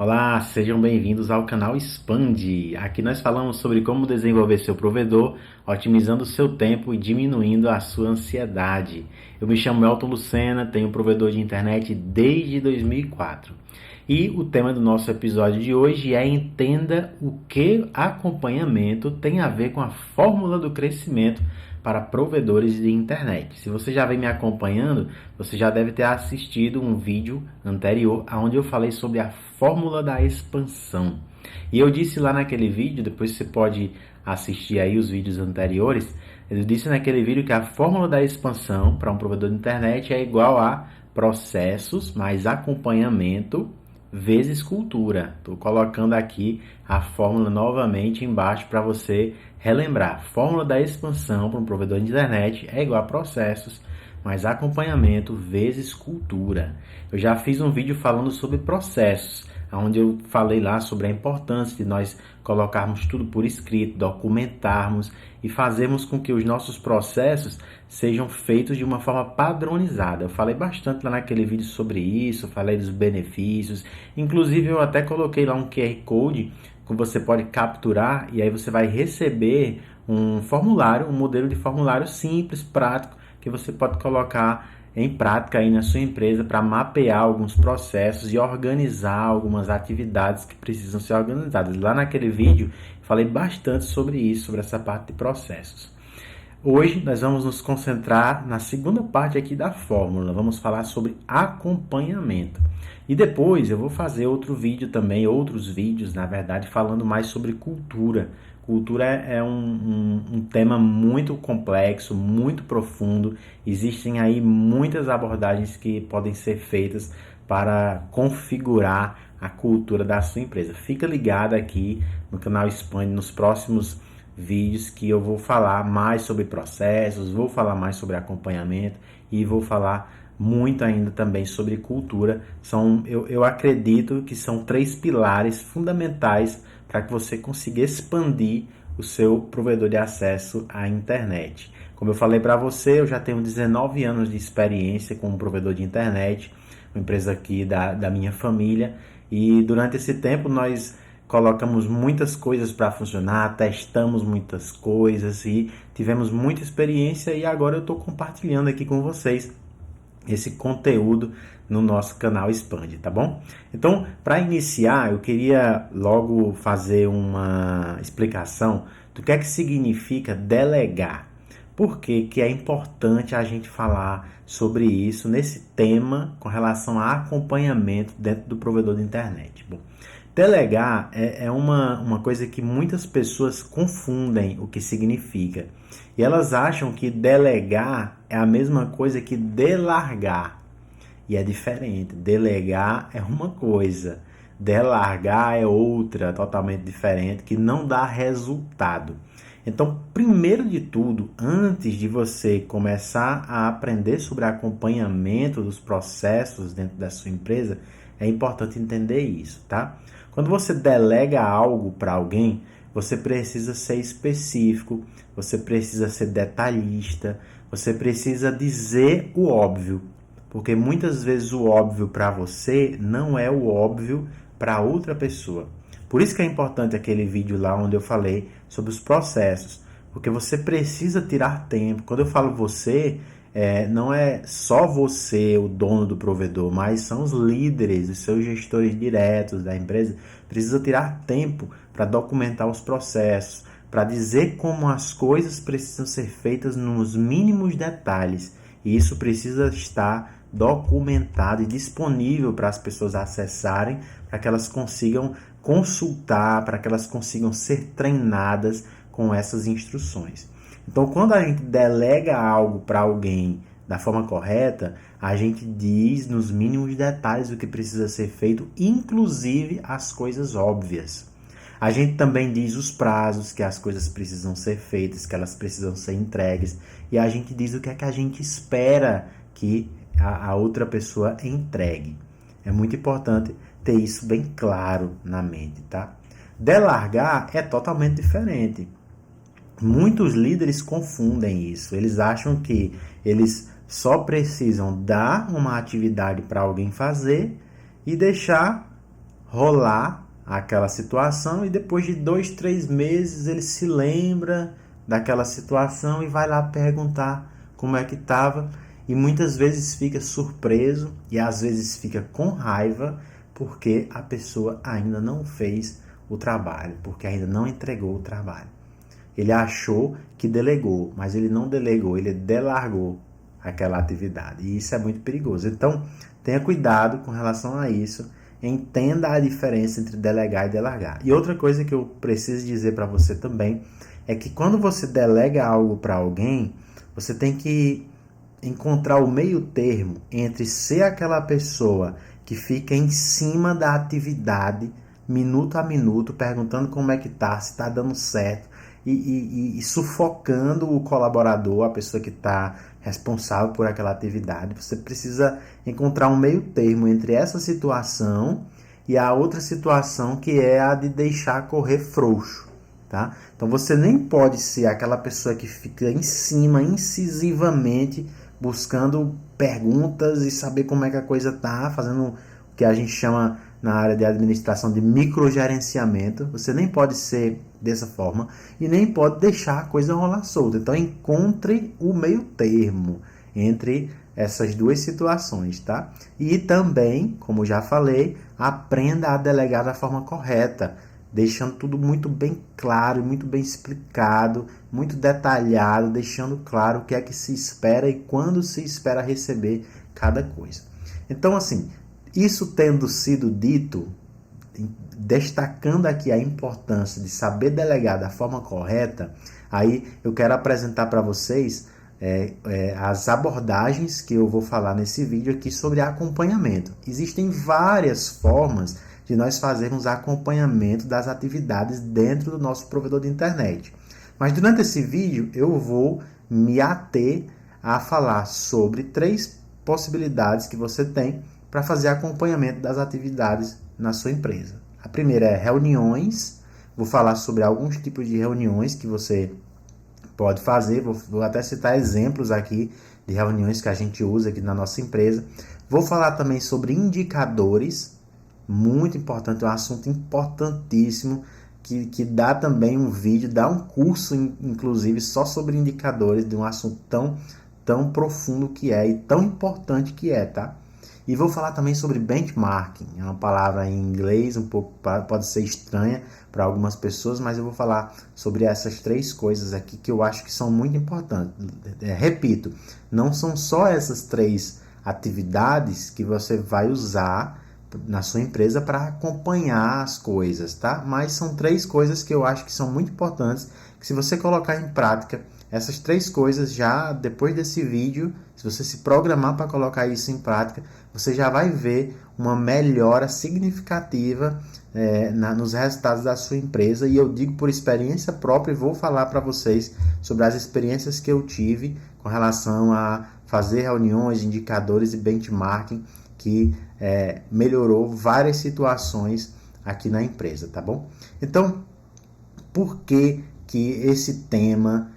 Olá, sejam bem-vindos ao canal Expande. Aqui nós falamos sobre como desenvolver seu provedor, otimizando o seu tempo e diminuindo a sua ansiedade. Eu me chamo Elton Lucena, tenho provedor de internet desde 2004. E o tema do nosso episódio de hoje é: entenda o que acompanhamento tem a ver com a fórmula do crescimento para provedores de internet. Se você já vem me acompanhando, você já deve ter assistido um vídeo anterior onde eu falei sobre a fórmula da expansão. E eu disse lá naquele vídeo, depois você pode assistir aí os vídeos anteriores, eu disse naquele vídeo que a fórmula da expansão para um provedor de internet é igual a processos mais acompanhamento vezes cultura. Estou colocando aqui a fórmula novamente embaixo para você relembrar. Fórmula da expansão para um provedor de internet é igual a processos mais acompanhamento vezes cultura. Eu já fiz um vídeo falando sobre processos, onde eu falei lá sobre a importância de nós colocarmos tudo por escrito, documentarmos e fazermos com que os nossos processos sejam feitos de uma forma padronizada. Eu falei bastante lá naquele vídeo sobre isso, falei dos benefícios, inclusive eu até coloquei lá um QR Code que você pode capturar e aí você vai receber um formulário, um modelo de formulário simples, prático, que você pode colocar em prática aí na sua empresa para mapear alguns processos e organizar algumas atividades que precisam ser organizadas. Lá naquele vídeo falei bastante sobre isso, sobre essa parte de processos. Hoje nós vamos nos concentrar na segunda parte aqui da fórmula. Vamos falar sobre acompanhamento. E depois eu vou fazer outro vídeo também, outros vídeos, na verdade, falando mais sobre cultura. Cultura é um tema muito complexo, muito profundo. Existem aí muitas abordagens que podem ser feitas para configurar a cultura da sua empresa. Fica ligado aqui no canal Expande nos próximos vídeos que eu vou falar mais sobre processos, vou falar mais sobre acompanhamento e vou falar muito ainda também sobre cultura. Eu acredito que são 3 pilares fundamentais para que você consiga expandir o seu provedor de acesso à internet. Como eu falei para você, eu já tenho 19 anos de experiência como provedor de internet, uma empresa aqui da minha família, e durante esse tempo nós colocamos muitas coisas para funcionar, testamos muitas coisas e tivemos muita experiência, e agora eu estou compartilhando aqui com vocês esse conteúdo no nosso canal Expande, tá bom? Então, para iniciar, eu queria logo fazer uma explicação do que é que significa delegar. Por que é importante a gente falar sobre isso nesse tema com relação a acompanhamento dentro do provedor de internet? Bom, delegar é uma coisa que muitas pessoas confundem o que significa. E elas acham que delegar é a mesma coisa que delargar. E é diferente. Delegar é uma coisa, delargar é outra, totalmente diferente, que não dá resultado. Então, primeiro de tudo, antes de você começar a aprender sobre acompanhamento dos processos dentro da sua empresa, é importante entender isso, tá? Quando você delega algo para alguém, você precisa ser específico, você precisa ser detalhista, você precisa dizer o óbvio, porque muitas vezes o óbvio para você não é o óbvio para outra pessoa. Por isso que é importante aquele vídeo lá onde eu falei sobre os processos, porque você precisa tirar tempo. Quando eu falo você, não é só você o dono do provedor, mas são os líderes, os seus gestores diretos da empresa. Precisa tirar tempo para documentar os processos, para dizer como as coisas precisam ser feitas nos mínimos detalhes. E isso precisa estar documentado e disponível para as pessoas acessarem, para que elas consigam consultar, para que elas consigam ser treinadas com essas instruções. Então, quando a gente delega algo para alguém da forma correta, a gente diz nos mínimos detalhes o que precisa ser feito, inclusive as coisas óbvias. A gente também diz os prazos que as coisas precisam ser feitas, que elas precisam ser entregues, e a gente diz o que é que a gente espera que a outra pessoa entregue. É muito importante ter isso bem claro na mente, tá? Delargar é totalmente diferente. Muitos líderes confundem isso. Eles acham que eles só precisam dar uma atividade para alguém fazer e deixar rolar aquela situação e depois de 2, 3 meses ele se lembra daquela situação e vai lá perguntar como é que estava e muitas vezes fica surpreso e às vezes fica com raiva porque a pessoa ainda não fez o trabalho, porque ainda não entregou o trabalho. Ele achou que delegou, mas ele não delegou, ele delargou aquela atividade. E isso é muito perigoso. Então, tenha cuidado com relação a isso. Entenda a diferença entre delegar e delargar. E outra coisa que eu preciso dizer para você também é que quando você delega algo para alguém, você tem que encontrar o meio termo entre ser aquela pessoa que fica em cima da atividade, minuto a minuto, perguntando como é que tá, se está dando certo, e sufocando o colaborador, a pessoa que está responsável por aquela atividade. Você precisa encontrar um meio termo entre essa situação e a outra situação, que é a de deixar correr frouxo. Tá? Então você nem pode ser aquela pessoa que fica em cima, incisivamente, buscando perguntas e saber como é que a coisa tá, fazendo o que a gente chama na área de administração de microgerenciamento. Você nem pode ser dessa forma e nem pode deixar a coisa rolar solta. Então encontre o meio termo entre essas duas situações, tá? E também, como já falei, aprenda a delegar da forma correta, deixando tudo muito bem claro, muito bem explicado, muito detalhado, deixando claro o que é que se espera e quando se espera receber cada coisa. Então, assim, isso tendo sido dito, destacando aqui a importância de saber delegar da forma correta, aí eu quero apresentar para vocês as abordagens que eu vou falar nesse vídeo aqui sobre acompanhamento. Existem várias formas de nós fazermos acompanhamento das atividades dentro do nosso provedor de internet. Mas durante esse vídeo eu vou me ater a falar sobre 3 possibilidades que você tem para fazer acompanhamento das atividades na sua empresa. A primeira é reuniões. Vou falar sobre alguns tipos de reuniões que você pode fazer. Vou até citar exemplos aqui de reuniões que a gente usa aqui na nossa empresa. Vou falar também sobre indicadores. Muito importante, é um assunto importantíssimo, que dá também um vídeo, dá um curso, inclusive, só sobre indicadores, de um assunto tão profundo que é e tão importante que é, tá? E vou falar também sobre benchmarking, é uma palavra em inglês, um pouco pode ser estranha para algumas pessoas, mas eu vou falar sobre essas 3 coisas aqui que eu acho que são muito importantes. Repito, não são só essas 3 atividades que você vai usar na sua empresa para acompanhar as coisas, tá? Mas são 3 coisas que eu acho que são muito importantes, que se você colocar em prática essas 3 coisas já depois desse vídeo, se você se programar para colocar isso em prática, você já vai ver uma melhora significativa nos resultados da sua empresa. E eu digo por experiência própria e vou falar para vocês sobre as experiências que eu tive com relação a fazer reuniões, indicadores e benchmarking, que melhorou várias situações aqui na empresa, tá bom? Então, por que esse tema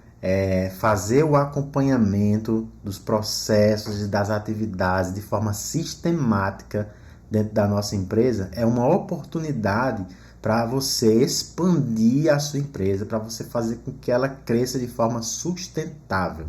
fazer o acompanhamento dos processos e das atividades de forma sistemática dentro da nossa empresa é uma oportunidade para você expandir a sua empresa, para você fazer com que ela cresça de forma sustentável?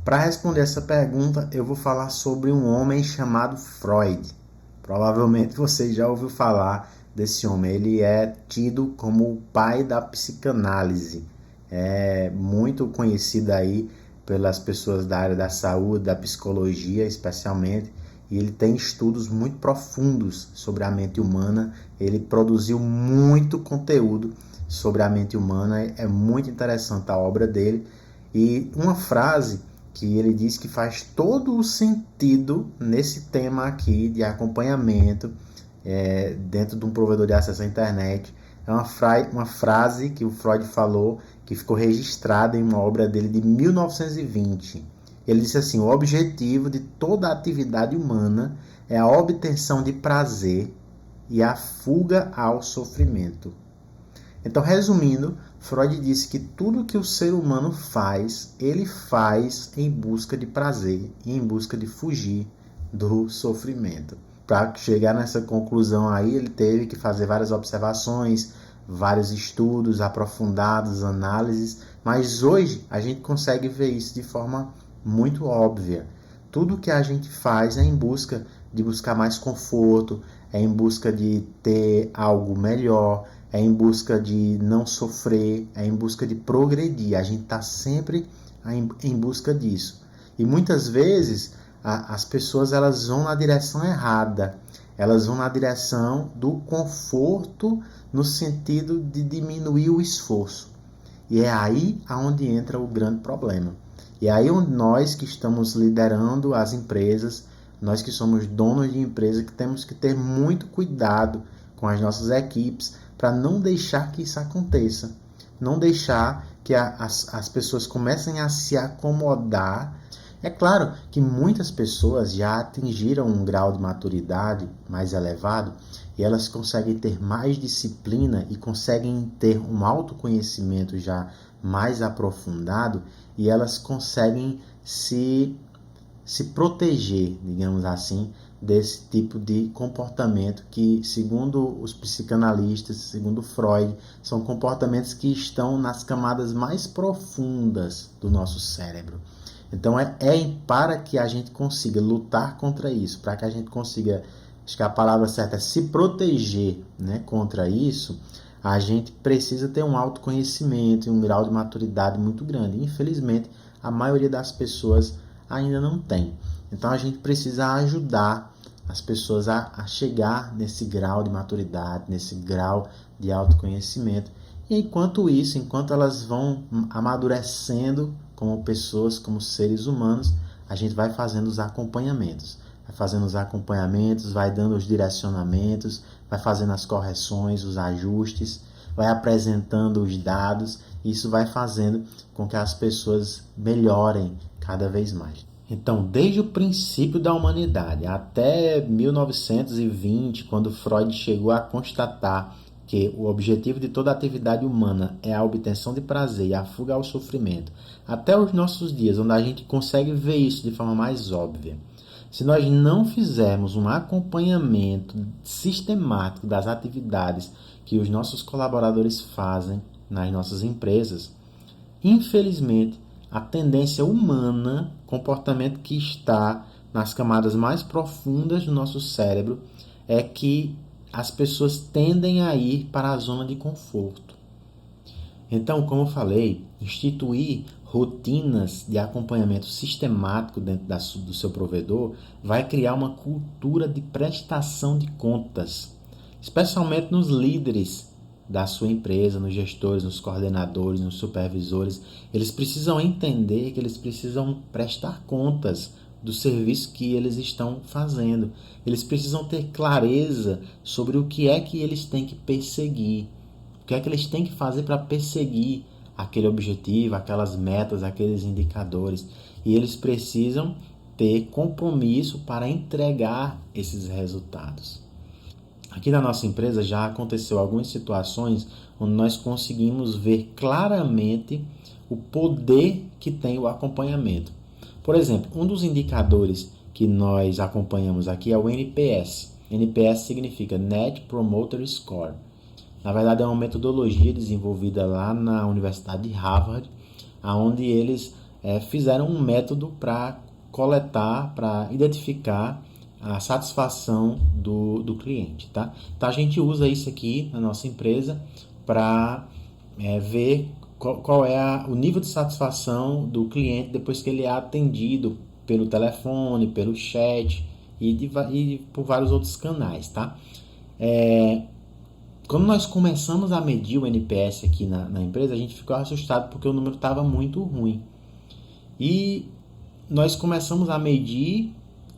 Para responder essa pergunta, eu vou falar sobre um homem chamado Freud. Provavelmente você já ouviu falar desse homem. Ele é tido como o pai da psicanálise. É muito conhecido aí pelas pessoas da área da saúde, da psicologia especialmente. E ele tem estudos muito profundos sobre a mente humana. Ele produziu muito conteúdo sobre a mente humana. É muito interessante a obra dele. E uma frase que ele diz que faz todo o sentido nesse tema aqui de acompanhamento dentro de um provedor de acesso à internet. É uma frase que o Freud falou, que ficou registrada em uma obra dele de 1920. Ele disse assim: o objetivo de toda atividade humana é a obtenção de prazer e a fuga ao sofrimento. Então, resumindo, Freud disse que tudo que o ser humano faz, ele faz em busca de prazer e em busca de fugir do sofrimento. Para chegar nessa conclusão aí, ele teve que fazer várias observações, vários estudos aprofundados, análises, mas hoje a gente consegue ver isso de forma muito óbvia. Tudo que a gente faz é em busca de buscar mais conforto, é em busca de ter algo melhor, é em busca de não sofrer, é em busca de progredir. A gente está sempre em busca disso. E muitas vezes as pessoas elas vão na direção errada. Elas vão na direção do conforto no sentido de diminuir o esforço. E é aí aonde entra o grande problema. E é aí onde nós que estamos liderando as empresas, nós que somos donos de empresa, que temos que ter muito cuidado com as nossas equipes para não deixar que isso aconteça. Não deixar que as pessoas comecem a se acomodar. É claro que muitas pessoas já atingiram um grau de maturidade mais elevado e elas conseguem ter mais disciplina e conseguem ter um autoconhecimento já mais aprofundado e elas conseguem se proteger, digamos assim, desse tipo de comportamento que, segundo os psicanalistas, segundo Freud, são comportamentos que estão nas camadas mais profundas do nosso cérebro. Então para que a gente consiga lutar contra isso, para que a gente consiga, acho que a palavra certa é se proteger, né, contra isso, a gente precisa ter um autoconhecimento e um grau de maturidade muito grande. Infelizmente, a maioria das pessoas ainda não tem. Então a gente precisa ajudar as pessoas a chegar nesse grau de maturidade, nesse grau de autoconhecimento. E enquanto isso, enquanto elas vão amadurecendo como pessoas, como seres humanos, a gente vai fazendo os acompanhamentos. Vai dando os direcionamentos, vai fazendo as correções, os ajustes, vai apresentando os dados. E isso vai fazendo com que as pessoas melhorem cada vez mais. Então, desde o princípio da humanidade até 1920, quando Freud chegou a constatar que o objetivo de toda atividade humana é a obtenção de prazer e a fuga ao sofrimento, até os nossos dias, onde a gente consegue ver isso de forma mais óbvia. Se nós não fizermos um acompanhamento sistemático das atividades que os nossos colaboradores fazem nas nossas empresas, infelizmente, a tendência humana, comportamento que está nas camadas mais profundas do nosso cérebro, é que as pessoas tendem a ir para a zona de conforto. Então, como eu falei, instituir rotinas de acompanhamento sistemático dentro do seu provedor vai criar uma cultura de prestação de contas, especialmente nos líderes da sua empresa, nos gestores, nos coordenadores, nos supervisores. Eles precisam entender que eles precisam prestar contas do serviço que eles estão fazendo. Eles precisam ter clareza sobre o que é que eles têm que perseguir, o que é que eles têm que fazer para perseguir aquele objetivo, aquelas metas, aqueles indicadores. E eles precisam ter compromisso para entregar esses resultados. Aqui na nossa empresa já aconteceu algumas situações onde nós conseguimos ver claramente o poder que tem o acompanhamento. Por exemplo, um dos indicadores que nós acompanhamos aqui é o NPS. NPS significa Net Promoter Score. Na verdade, é uma metodologia desenvolvida lá na Universidade de Harvard, onde eles fizeram um método para coletar, para identificar a satisfação do cliente, tá? Então a gente usa isso aqui na nossa empresa para ver qual é o nível de satisfação do cliente depois que ele é atendido pelo telefone, pelo chat e por vários outros canais, tá? Quando nós começamos a medir o NPS aqui na empresa, a gente ficou assustado porque o número estava muito ruim. E nós começamos a medir,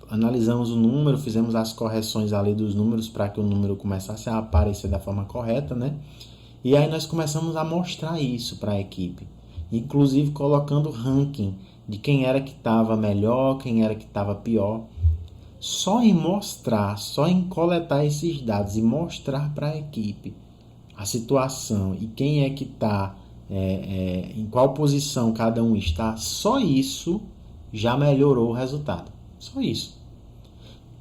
analisamos o número, fizemos as correções ali dos números para que o número começasse a aparecer da forma correta, né? E aí nós começamos a mostrar isso para a equipe, inclusive colocando ranking de quem era que estava melhor, quem era que estava pior. Só em coletar esses dados e mostrar para a equipe a situação e quem é que está, em qual posição cada um está, só isso já melhorou o resultado. Só isso.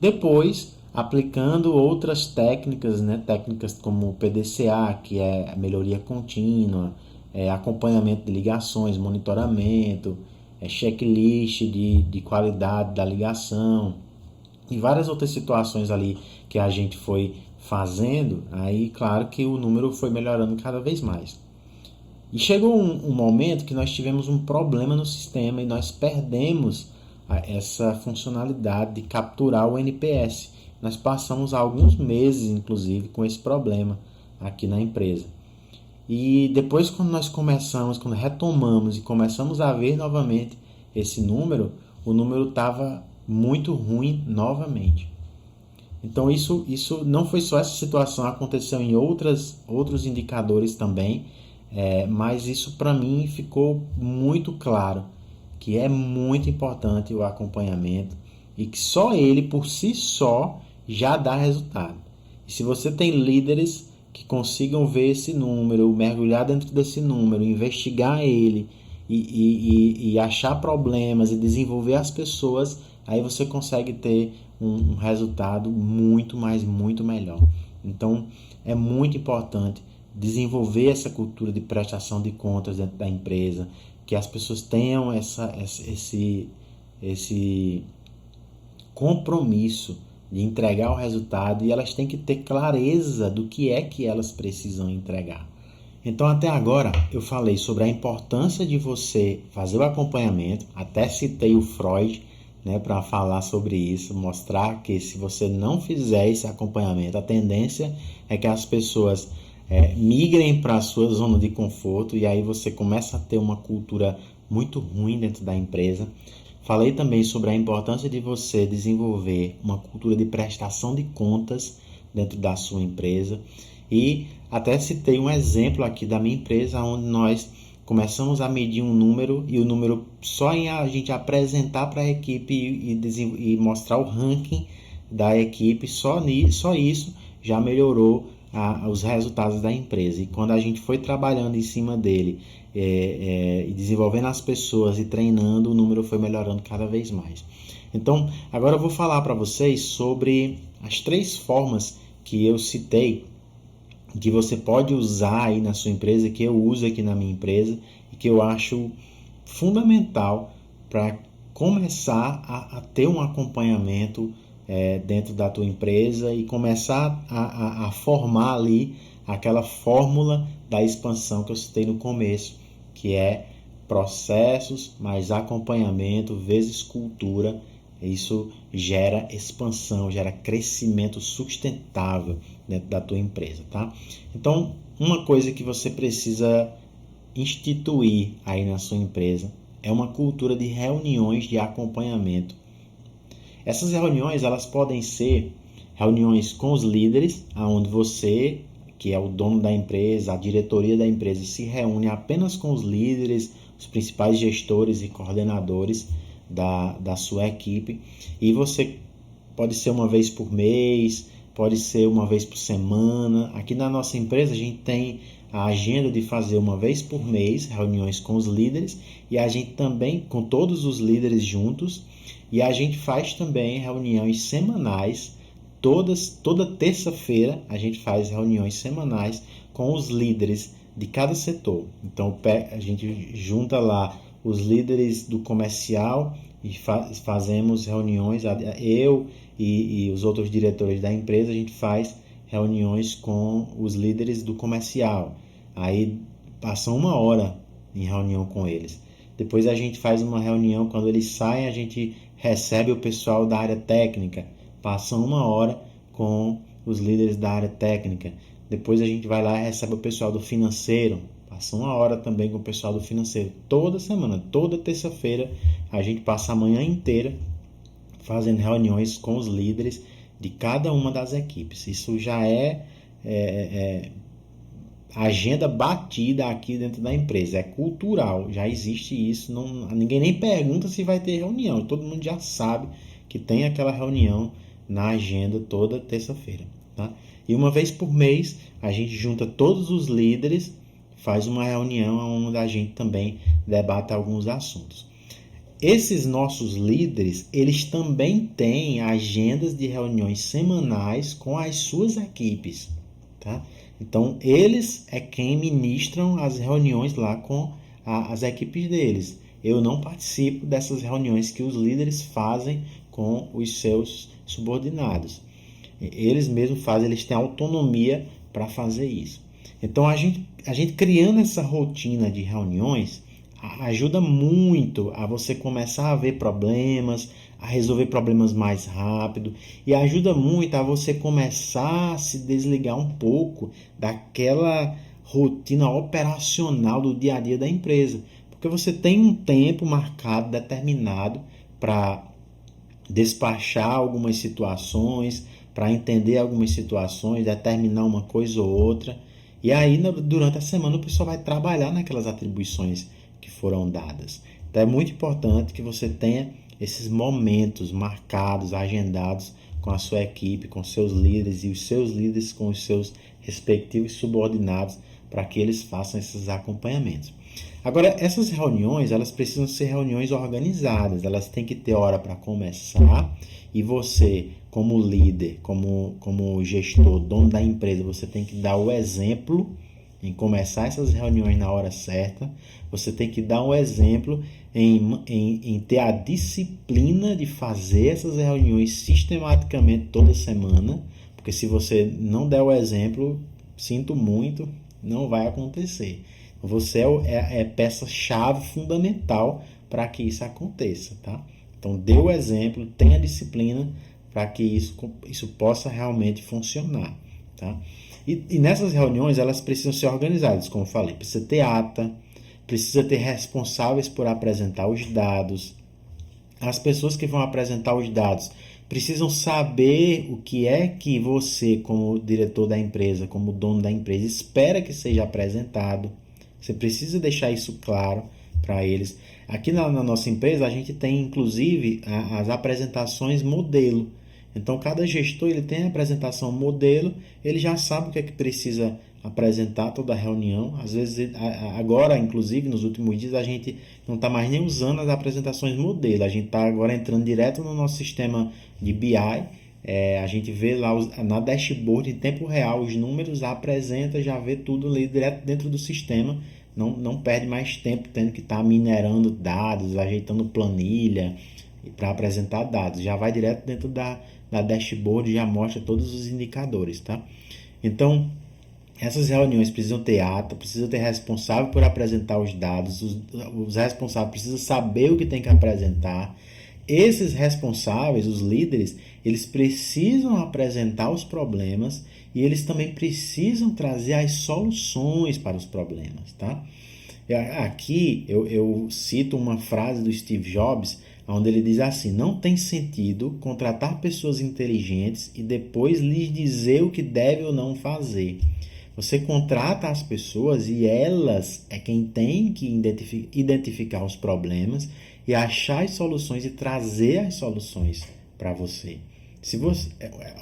Depois, aplicando outras técnicas, né? Técnicas como o PDCA, que é a melhoria contínua, acompanhamento de ligações, monitoramento, checklist de qualidade da ligação e várias outras situações ali que a gente foi fazendo. Aí, claro que o número foi melhorando cada vez mais. E chegou um momento que nós tivemos um problema no sistema e nós perdemos essa funcionalidade de capturar o NPS. Nós passamos alguns meses, inclusive, com esse problema aqui na empresa. E depois, quando retomamos e começamos a ver novamente esse número, o número estava muito ruim novamente. Então, isso não foi só essa situação, aconteceu em outros indicadores também, mas isso para mim ficou muito claro, que é muito importante o acompanhamento e que só ele por si só já dá resultado. E se você tem líderes que consigam ver esse número, mergulhar dentro desse número, investigar ele e achar problemas e desenvolver as pessoas, aí você consegue ter um resultado muito melhor. Então é muito importante desenvolver essa cultura de prestação de contas dentro da empresa, que as pessoas tenham esse compromisso de entregar o resultado, e elas têm que ter clareza do que é que elas precisam entregar. Então, até agora eu falei sobre a importância de você fazer o acompanhamento, até citei o Freud, né, para falar sobre isso, mostrar que se você não fizer esse acompanhamento, a tendência é que as pessoas migrem para a sua zona de conforto, e aí você começa a ter uma cultura muito ruim dentro da empresa. Falei também sobre a importância de você desenvolver uma cultura de prestação de contas dentro da sua empresa, e até citei um exemplo aqui da minha empresa, onde nós começamos a medir um número, e o número, só em a gente apresentar para a equipe e mostrar o ranking da equipe, só isso já melhorou os resultados da empresa. E quando a gente foi trabalhando em cima dele e desenvolvendo as pessoas e treinando, o número foi melhorando cada vez mais. Então, agora eu vou falar para vocês sobre as 3 formas que eu citei, que você pode usar aí na sua empresa, que eu uso aqui na minha empresa e que eu acho fundamental para começar a ter um acompanhamento dentro da tua empresa e começar a formar ali aquela fórmula da expansão que eu citei no começo, que é processos mais acompanhamento vezes cultura. Isso gera expansão, gera crescimento sustentável dentro da tua empresa, tá? Então, uma coisa que você precisa instituir aí na sua empresa é uma cultura de reuniões de acompanhamento. Essas reuniões, elas podem ser reuniões com os líderes, onde você, que é o dono da empresa, a diretoria da empresa, se reúne apenas com os líderes, os principais gestores e coordenadores da sua equipe, e você pode ser uma vez por mês, pode ser uma vez por semana. Aqui na nossa empresa a gente tem a agenda de fazer uma vez por mês reuniões com os líderes, e a gente também com todos os líderes juntos, e a gente faz também reuniões semanais. Toda terça-feira a gente faz reuniões semanais com os líderes de cada setor. Então a gente junta lá os líderes do comercial e fazemos reuniões, eu e os outros diretores da empresa, a gente faz reuniões com os líderes do comercial. Aí passam 1 hora em reunião com eles. Depois a gente faz uma reunião, quando eles saem, a gente recebe o pessoal da área técnica. Passam 1 hora com os líderes da área técnica. Depois a gente vai lá e recebe o pessoal do financeiro. Passa 1 hora também com o pessoal do financeiro. Toda semana, toda terça-feira, a gente passa a manhã inteira fazendo reuniões com os líderes de cada uma das equipes. Isso já é agenda batida aqui dentro da empresa. É cultural, já existe isso. Ninguém nem pergunta se vai ter reunião. Todo mundo já sabe que tem aquela reunião na agenda toda terça-feira, tá? E uma vez por mês, a gente junta todos os líderes, faz uma reunião onde a gente também debate alguns assuntos. Esses nossos líderes, eles também têm agendas de reuniões semanais com as suas equipes, tá? Então, eles é quem ministram as reuniões lá com as equipes deles. Eu não participo dessas reuniões que os líderes fazem com os seus subordinados. Eles mesmos fazem, eles têm autonomia para fazer isso. Então, a gente criando essa rotina de reuniões ajuda muito a você começar a ver problemas, a resolver problemas mais rápido e ajuda muito a você começar a se desligar um pouco daquela rotina operacional do dia a dia da empresa, porque você tem um tempo marcado, determinado para despachar algumas situações, para entender algumas situações, determinar uma coisa ou outra. E aí, durante a semana, o pessoal vai trabalhar naquelas atribuições que foram dadas. Então, é muito importante que você tenha esses momentos marcados, agendados com a sua equipe, com seus líderes e os seus líderes com os seus respectivos subordinados para que eles façam esses acompanhamentos. Agora, essas reuniões, elas precisam ser reuniões organizadas, elas têm que ter hora para começar e você, como líder, como gestor, dono da empresa, você tem que dar o exemplo em começar essas reuniões na hora certa, você tem que dar um exemplo em ter a disciplina de fazer essas reuniões sistematicamente toda semana, porque se você não der o exemplo, sinto muito, não vai acontecer. Você é peça-chave fundamental para que isso aconteça, tá? Então, dê o exemplo, tenha disciplina para que isso possa realmente funcionar, tá? E nessas reuniões, elas precisam ser organizadas, como eu falei. Precisa ter ata, precisa ter responsáveis por apresentar os dados. As pessoas que vão apresentar os dados precisam saber o que é que você, como diretor da empresa, como dono da empresa, espera que seja apresentado. Você precisa deixar isso claro para eles. Aqui na nossa empresa, a gente tem, inclusive, as apresentações modelo. Então, cada gestor ele tem a apresentação modelo, ele já sabe o que é que precisa apresentar toda a reunião. Às vezes, agora, inclusive, nos últimos dias, a gente não está mais nem usando as apresentações modelo. A gente está agora entrando direto no nosso sistema de BI. A gente vê lá na dashboard em tempo real os números, apresenta, já vê tudo ali direto dentro do sistema. Não perde mais tempo tendo que estar minerando dados, ajeitando planilha para apresentar dados. Já vai direto dentro da dashboard e já mostra todos os indicadores, tá? Então, essas reuniões precisam ter ata, precisam ter responsável por apresentar os dados, os responsáveis precisam saber o que tem que apresentar. Esses responsáveis, os líderes, eles precisam apresentar os problemas e eles também precisam trazer as soluções para os problemas, tá? Aqui eu cito uma frase do Steve Jobs, onde ele diz assim: não tem sentido contratar pessoas inteligentes e depois lhes dizer o que deve ou não fazer. Você contrata as pessoas e elas é quem tem que identificar os problemas e achar as soluções e trazer as soluções para você. Se você,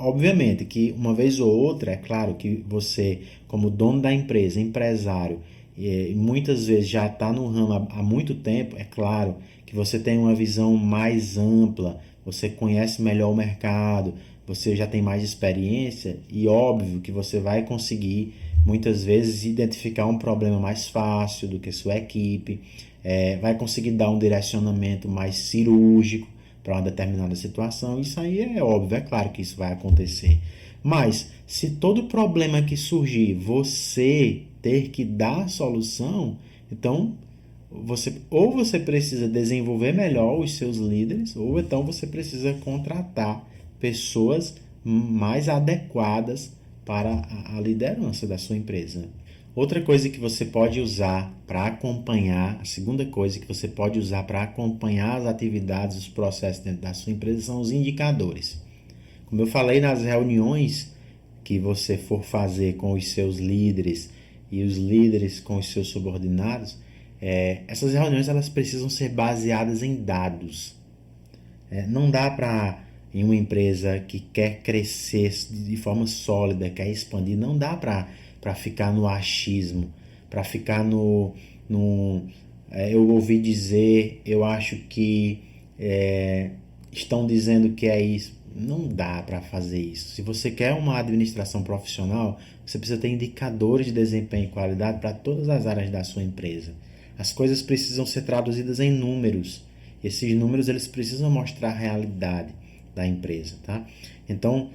obviamente que uma vez ou outra, é claro que você, como dono da empresa, empresário, e muitas vezes já está no ramo há muito tempo, é claro que você tem uma visão mais ampla, você conhece melhor o mercado, você já tem mais experiência e óbvio que você vai conseguir muitas vezes identificar um problema mais fácil do que sua equipe, vai conseguir dar um direcionamento mais cirúrgico para uma determinada situação. Isso aí é óbvio, é claro que isso vai acontecer. Mas se todo problema que surgir você ter que dar a solução, então você precisa desenvolver melhor os seus líderes, ou então você precisa contratar pessoas mais adequadas para a liderança da sua empresa. Outra coisa que você pode usar para acompanhar, a segunda coisa que você pode usar para acompanhar as atividades, os processos dentro da sua empresa são os indicadores. Como eu falei, nas reuniões que você for fazer com os seus líderes e os líderes com os seus subordinados, essas reuniões elas precisam ser baseadas em dados. Não dá para, em uma empresa que quer crescer de forma sólida, quer expandir, não dá para ficar no achismo, para ficar eu ouvi dizer, eu acho que estão dizendo que é isso. Não dá para fazer isso. Se você quer uma administração profissional, você precisa ter indicadores de desempenho e qualidade para todas as áreas da sua empresa. As coisas precisam ser traduzidas em números. Esses números eles precisam mostrar a realidade da empresa, tá? Então,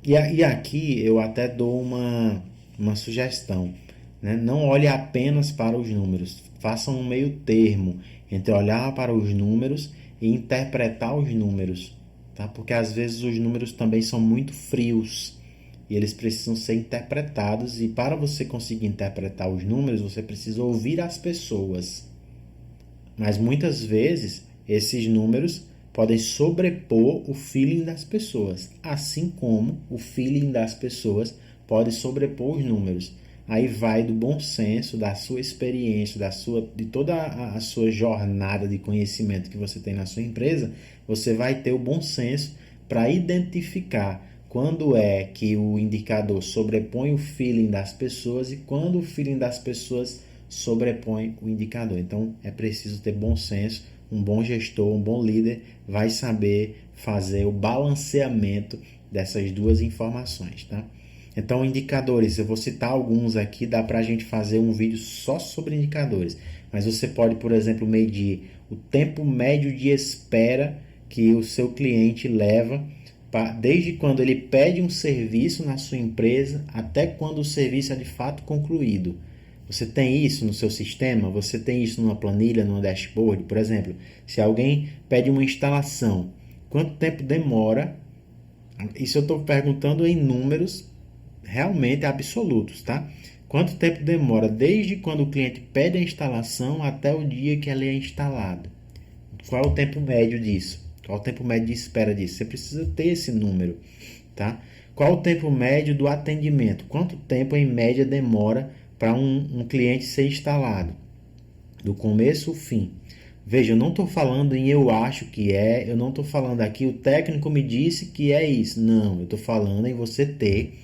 e aqui eu até dou uma sugestão, né? Não olhe apenas para os números, faça um meio termo entre olhar para os números e interpretar os números, tá? Porque às vezes os números também são muito frios e eles precisam ser interpretados, e para você conseguir interpretar os números, você precisa ouvir as pessoas. Mas muitas vezes esses números podem sobrepor o feeling das pessoas, assim como o feeling das pessoas pode sobrepor os números. Aí vai do bom senso, da sua experiência, de toda a sua jornada de conhecimento que você tem na sua empresa, você vai ter o bom senso para identificar quando é que o indicador sobrepõe o feeling das pessoas e quando o feeling das pessoas sobrepõe o indicador. Então é preciso ter bom senso. Um bom gestor, um bom líder vai saber fazer o balanceamento dessas duas informações, tá? Então, indicadores, eu vou citar alguns aqui, dá para a gente fazer um vídeo só sobre indicadores. Mas você pode, por exemplo, medir o tempo médio de espera que o seu cliente leva desde quando ele pede um serviço na sua empresa até quando o serviço é de fato concluído. Você tem isso no seu sistema? Você tem isso numa planilha, numa dashboard? Por exemplo, se alguém pede uma instalação, quanto tempo demora? Isso eu estou perguntando em números realmente absolutos, tá? Quanto tempo demora desde quando o cliente pede a instalação até o dia que ela é instalada? Qual é o tempo médio disso? Qual é o tempo médio de espera disso? Você precisa ter esse número, tá? Qual é o tempo médio do atendimento? Quanto tempo em média demora para um cliente ser instalado? Do começo ao fim. Veja, eu não estou falando em eu acho que é, eu não estou falando aqui o técnico me disse que é isso. Não, eu estou falando em você ter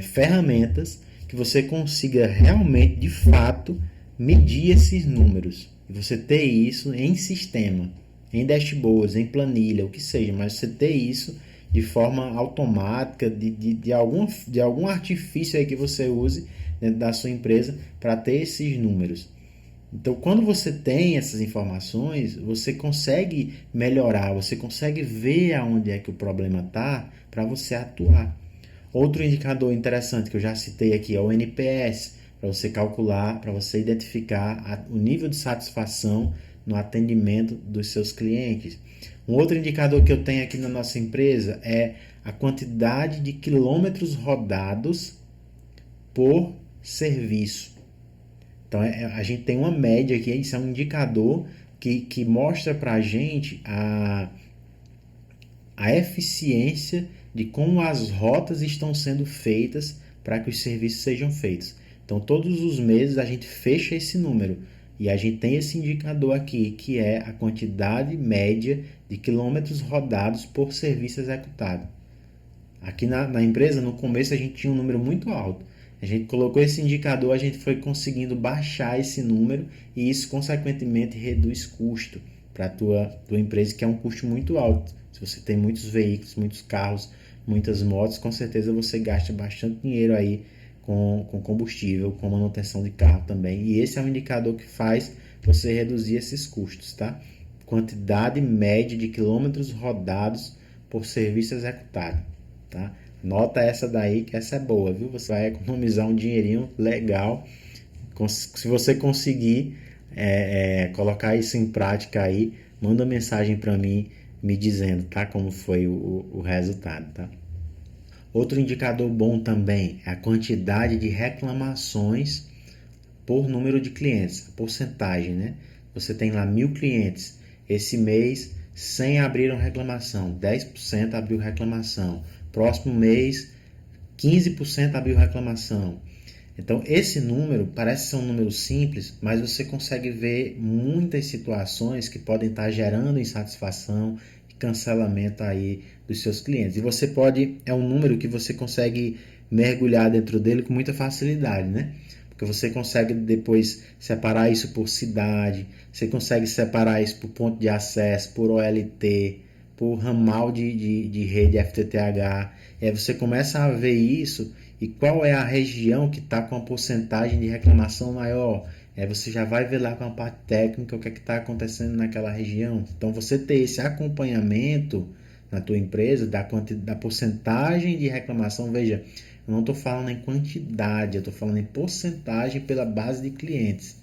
ferramentas que você consiga realmente, de fato, medir esses números. E você ter isso em sistema, em dashboards, em planilha, o que seja, mas você ter isso de forma automática, de algum artifício aí que você use dentro da sua empresa para ter esses números. Então, quando você tem essas informações, você consegue melhorar, você consegue ver aonde é que o problema está para você atuar. Outro indicador interessante que eu já citei aqui é o NPS, para você calcular, para você identificar o nível de satisfação no atendimento dos seus clientes. Um outro indicador que eu tenho aqui na nossa empresa é a quantidade de quilômetros rodados por serviço. Então, a gente tem uma média aqui, isso é um indicador que mostra para a gente a eficiência de como as rotas estão sendo feitas para que os serviços sejam feitos. Então, todos os meses a gente fecha esse número e a gente tem esse indicador aqui, que é a quantidade média de quilômetros rodados por serviço executado. Aqui na empresa, no começo, a gente tinha um número muito alto. A gente colocou esse indicador, a gente foi conseguindo baixar esse número e isso, consequentemente, reduz custo para a tua empresa, que é um custo muito alto. Se você tem muitos veículos, muitos carros, muitas motos, com certeza você gasta bastante dinheiro aí com combustível, com manutenção de carro também. E esse é um indicador que faz você reduzir esses custos, tá? Quantidade média de quilômetros rodados por serviço executado, tá? Nota essa daí, que essa é boa, viu? Você vai economizar um dinheirinho legal. Se você conseguir colocar isso em prática aí, manda mensagem para mim me dizendo, tá? Como foi o resultado, tá? Outro indicador bom também é a quantidade de reclamações por número de clientes, a porcentagem, né? Você tem lá 1.000 clientes. Esse mês, 100 abriram reclamação, 10% abriu reclamação. Próximo mês, 15% abriu reclamação. Então, esse número parece ser um número simples, mas você consegue ver muitas situações que podem estar gerando insatisfação e cancelamento aí dos seus clientes. E você é um número que você consegue mergulhar dentro dele com muita facilidade, né? porque você consegue depois separar isso por cidade, você consegue separar isso por ponto de acesso, por OLT, por ramal de rede FTTH. E aí você começa a ver isso e qual é a região que está com a porcentagem de reclamação maior. Aí você já vai ver lá com a parte técnica o que é que está acontecendo naquela região. Então você ter esse acompanhamento na tua empresa da porcentagem de reclamação, veja, eu não estou falando em quantidade, eu estou falando em porcentagem pela base de clientes.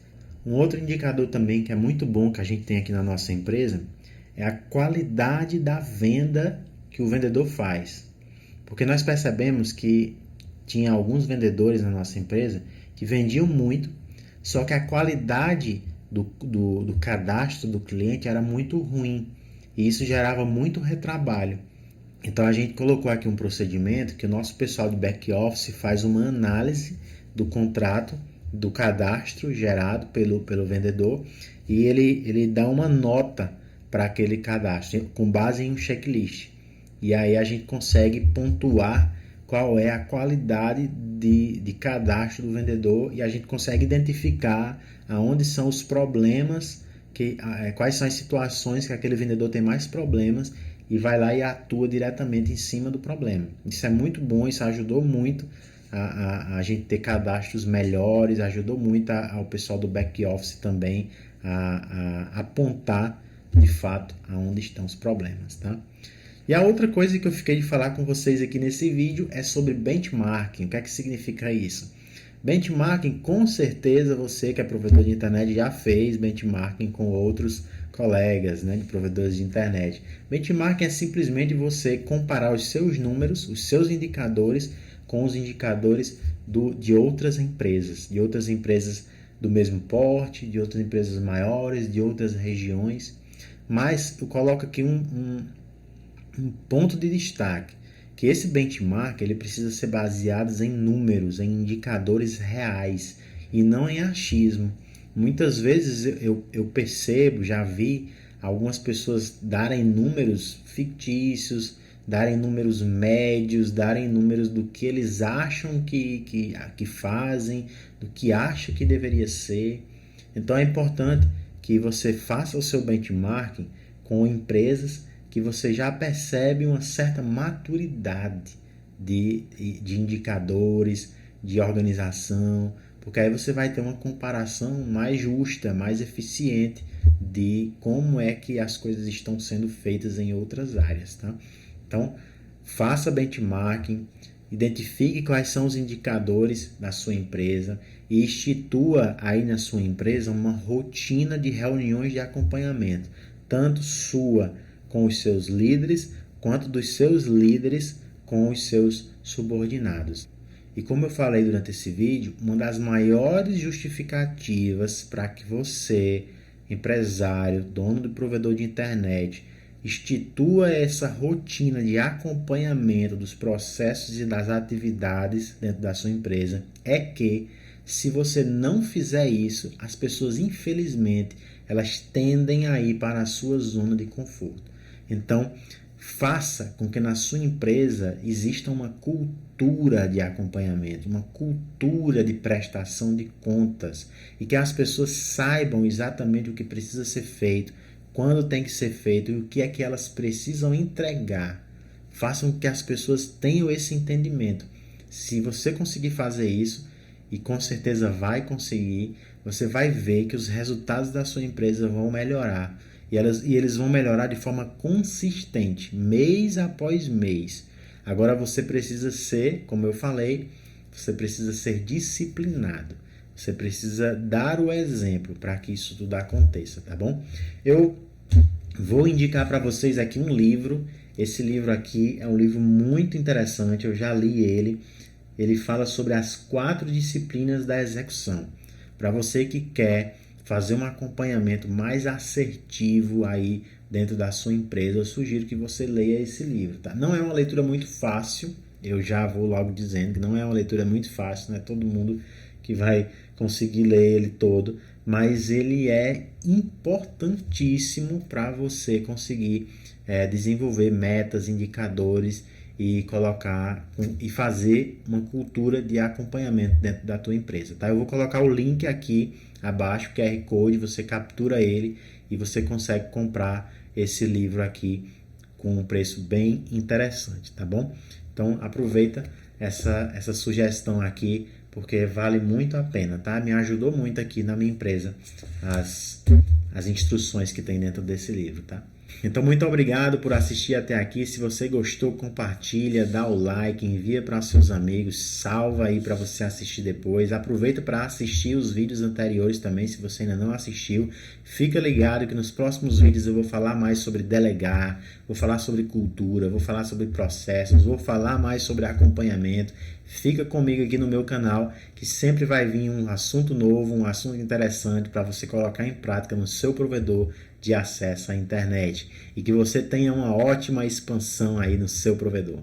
Um outro indicador também que é muito bom que a gente tem aqui na nossa empresa é a qualidade da venda que o vendedor faz. Porque nós percebemos que tinha alguns vendedores na nossa empresa que vendiam muito, só que a qualidade do cadastro do cliente era muito ruim. E isso gerava muito retrabalho. Então a gente colocou aqui um procedimento que o nosso pessoal de back-office faz uma análise do contrato, do cadastro gerado pelo vendedor, e ele dá uma nota para aquele cadastro, com base em um checklist. E aí a gente consegue pontuar qual é a qualidade de cadastro do vendedor e a gente consegue identificar aonde são os problemas, quais são as situações que aquele vendedor tem mais problemas e vai lá e atua diretamente em cima do problema. Isso é muito bom, isso ajudou muito a gente ter cadastros melhores, ajudou muito ao pessoal do back-office também a apontar de fato aonde estão os problemas, tá? E a outra coisa que eu fiquei de falar com vocês aqui nesse vídeo é sobre benchmarking. O que é que significa isso? Benchmarking, com certeza você que é provedor de internet já fez benchmarking com outros colegas, né, de provedores de internet. Benchmarking é simplesmente você comparar os seus números, os seus indicadores com os indicadores de outras empresas do mesmo porte, de outras empresas maiores, de outras regiões. Mas eu coloco aqui um ponto de destaque, que esse benchmark ele precisa ser baseado em números, em indicadores reais e não em achismo. Muitas vezes eu percebo, já vi algumas pessoas darem números fictícios, darem números médios, darem números do que eles acham que fazem, do que acha que deveria ser. Então é importante que você faça o seu benchmarking com empresas que você já percebe uma certa maturidade de indicadores, de organização, porque aí você vai ter uma comparação mais justa, mais eficiente de como é que as coisas estão sendo feitas em outras áreas, tá? Então, faça benchmarking, identifique quais são os indicadores da sua empresa e institua aí na sua empresa uma rotina de reuniões de acompanhamento, tanto sua com os seus líderes, quanto dos seus líderes com os seus subordinados. E como eu falei durante esse vídeo, uma das maiores justificativas para que você, empresário, dono do provedor de internet, institua essa rotina de acompanhamento dos processos e das atividades dentro da sua empresa é que, se você não fizer isso, as pessoas, infelizmente, elas tendem a ir para a sua zona de conforto. Então, faça com que na sua empresa exista uma cultura de acompanhamento, uma cultura de prestação de contas e que as pessoas saibam exatamente o que precisa ser feito, quando tem que ser feito e o que é que elas precisam entregar. Façam com que as pessoas tenham esse entendimento. Se você conseguir fazer isso, e com certeza vai conseguir, você vai ver que os resultados da sua empresa vão melhorar. E eles vão melhorar de forma consistente, mês após mês. Agora você precisa ser, como eu falei, você precisa ser disciplinado. Você precisa dar o exemplo para que isso tudo aconteça, tá bom? Eu vou indicar para vocês aqui um livro. Esse livro aqui é um livro muito interessante, eu já li ele. Ele fala sobre as 4 disciplinas da execução. Para você que quer fazer um acompanhamento mais assertivo aí dentro da sua empresa, eu sugiro que você leia esse livro, tá? Não é uma leitura muito fácil, eu já vou logo dizendo que não é uma leitura muito fácil, não é todo mundo que vai conseguir ler ele todo, mas ele é importantíssimo para você conseguir desenvolver metas, indicadores e colocar e fazer uma cultura de acompanhamento dentro da tua empresa, tá? Eu vou colocar o link aqui abaixo, QR Code, você captura ele e você consegue comprar esse livro aqui com um preço bem interessante, tá bom? Então aproveita essa sugestão aqui, porque vale muito a pena, tá? Me ajudou muito aqui na minha empresa as instruções que tem dentro desse livro, tá? Então, muito obrigado por assistir até aqui. Se você gostou, compartilha, dá o like, envia para seus amigos, salva aí para você assistir depois. Aproveita para assistir os vídeos anteriores também, se você ainda não assistiu. Fica ligado que nos próximos vídeos eu vou falar mais sobre delegar, vou falar sobre cultura, vou falar sobre processos, vou falar mais sobre acompanhamento. Fica comigo aqui no meu canal, que sempre vai vir um assunto novo, um assunto interessante para você colocar em prática no seu provedor de acesso à internet. E que você tenha uma ótima expansão aí no seu provedor.